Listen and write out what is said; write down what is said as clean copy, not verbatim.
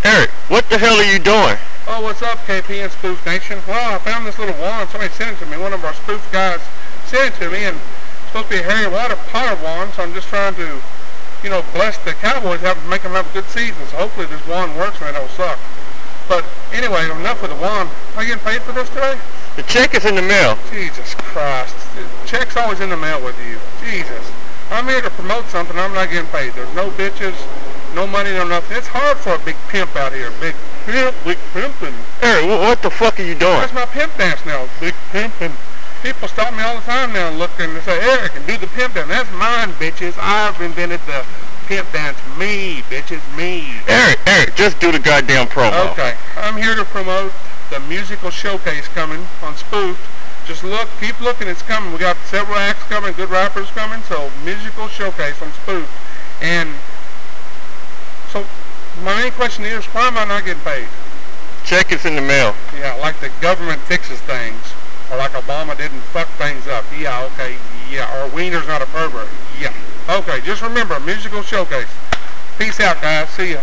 Eric, what the hell are you doing? Oh, what's up, KP and Spoof Nation? Well, I found this little wand. Somebody sent it to me. One of our spoof guys sent it to me, and it's supposed to be a Harry Potter wand, so I'm just trying to, bless the Cowboys, make them have a good season. So hopefully this wand works and it don't suck. But anyway, enough with the wand. Am I getting paid for this today? The check is in the mail. Jesus Christ. The check's always in the mail with you. Jesus. I'm here to promote something. I'm not getting paid. There's no bitches, no money, no nothing. It's hard for a big pimp out here. Big pimpin'. Eric, what the fuck are you doing? That's my pimp dance now. Big pimpin'. People stop me all the time now and look and say, Eric, and do the pimp dance. That's mine, bitches. I've invented the pimp dance. Me, bitches, me. Eric, just do the goddamn promo. Okay. I'm here to promote the musical showcase coming on Spoof. Just look, keep looking, it's coming. We got several acts coming, good rappers coming, so musical showcase on Spoof. And so my main question is, why am I not getting paid? Check is in the mail. Yeah, like the government fixes things, or like Obama didn't fuck things up. Yeah, okay, yeah, or Wiener's not a pervert. Yeah, okay, just remember, musical showcase. Peace out, guys, see ya.